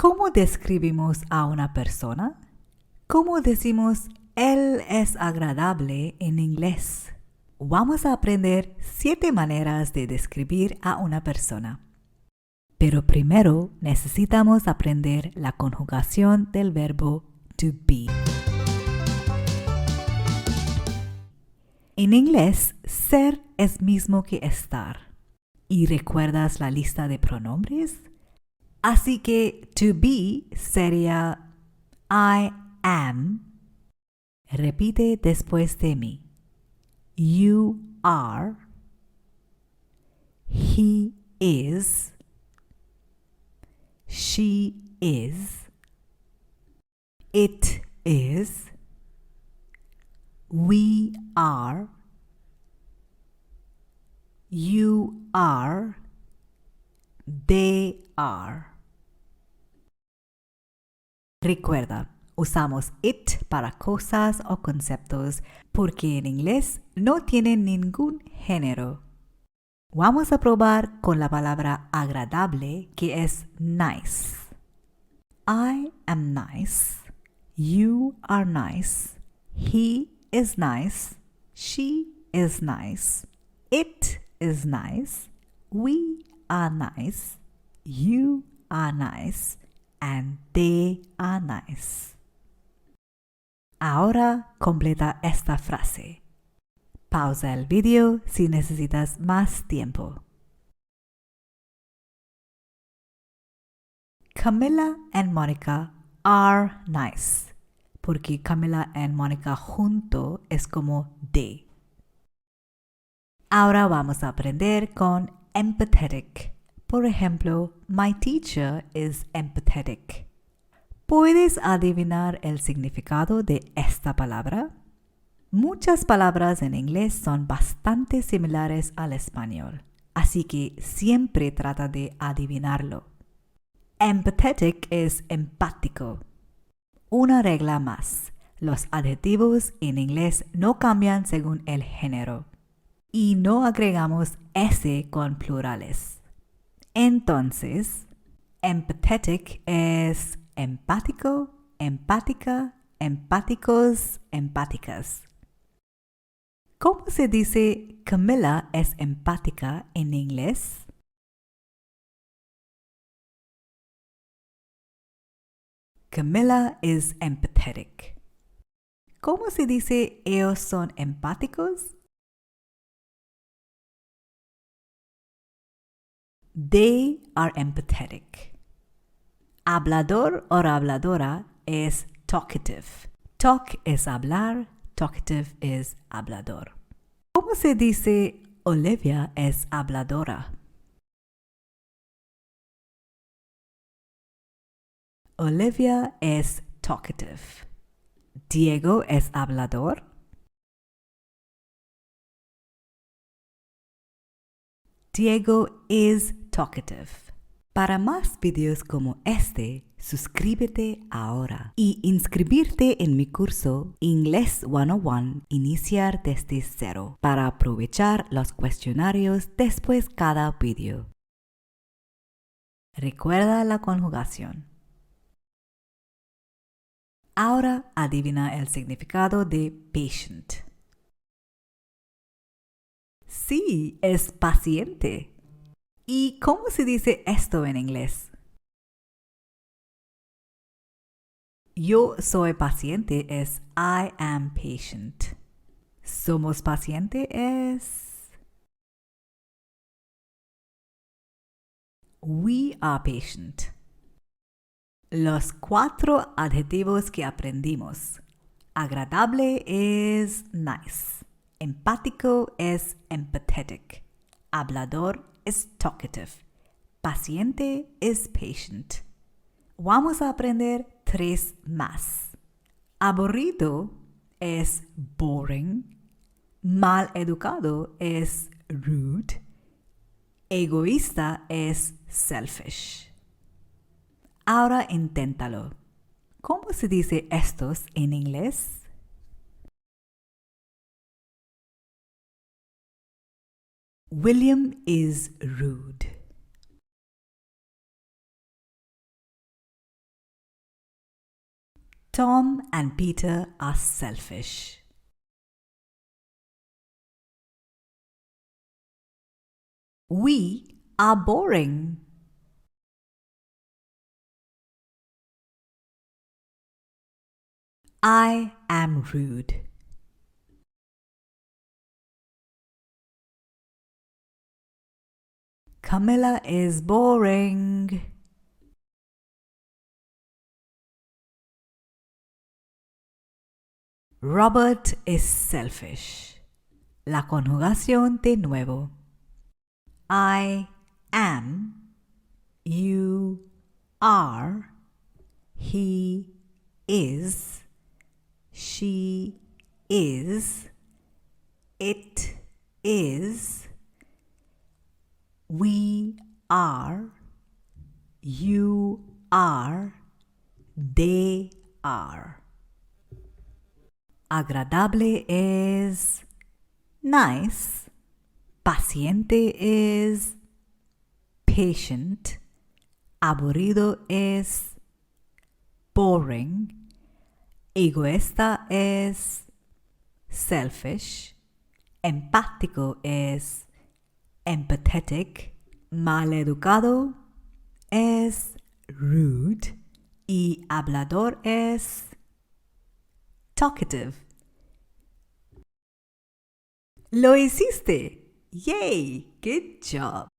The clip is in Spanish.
¿Cómo describimos a una persona? ¿Cómo decimos él es agradable en inglés? Vamos a aprender 7 maneras de describir a una persona. Pero primero necesitamos aprender la conjugación del verbo to be. En inglés, ser es mismo que estar. ¿Y recuerdas la lista de pronombres? Así que to be sería I am. Repite después de mí. You are. He is. She is. It is. We are. You are. They are. Recuerda, usamos it para cosas o conceptos porque en inglés no tienen ningún género. Vamos a probar con la palabra agradable, que es nice. I am nice. You are nice. He is nice. She is nice. It is nice. We are nice. You are nice. And they are nice. Ahora completa esta frase. Pausa el vídeo si necesitas más tiempo. Camilla and Monica are nice. Porque Camilla and Monica junto es como they. Ahora vamos a aprender con empathetic. Por ejemplo, my teacher is empathetic. ¿Puedes adivinar el significado de esta palabra? Muchas palabras en inglés son bastante similares al español, así que siempre trata de adivinarlo. Empathetic es empático. Una regla más. Los adjetivos en inglés no cambian según el género. Y no agregamos S con plurales. Entonces, empathetic es empático, empática, empáticos, empáticas. ¿Cómo se dice Camilla es empática en inglés? Camilla is empathetic. ¿Cómo se dice ellos son empáticos? They are empathetic. Hablador o habladora es talkative. Talk es hablar, talkative es hablador. ¿Cómo se dice Olivia es habladora? Olivia es talkative. Diego es hablador. Diego is talkative. Para más videos como este, suscríbete ahora y inscribirte en mi curso Inglés101 Iniciar Desde Cero para aprovechar los cuestionarios después de cada video. Recuerda la conjugación. Ahora adivina el significado de patient. Sí, es paciente. ¿Y cómo se dice esto en inglés? Yo soy paciente es I am patient. Somos paciente es we are patient. Los 4 adjetivos que aprendimos. Agradable es nice. Empático es empathetic. Hablador es talkative. Paciente es patient. Vamos a aprender 3 más. Aburrido es boring. Mal educado es rude. Egoísta es selfish. Ahora inténtalo. ¿Cómo se dice estos en inglés? William is rude. Tom and Peter are selfish. We are boring. I am rude. Camilla is boring. Robert is selfish. La conjugación de nuevo. I am, you are, he is, she is, it is, we are, you are, they are. Agradable is nice. Paciente is patient. Aburrido is boring. Egoísta es selfish. Empático es empathetic. Maleducado es rude. Y hablador es talkative. ¡Lo hiciste! ¡Yay! Good job!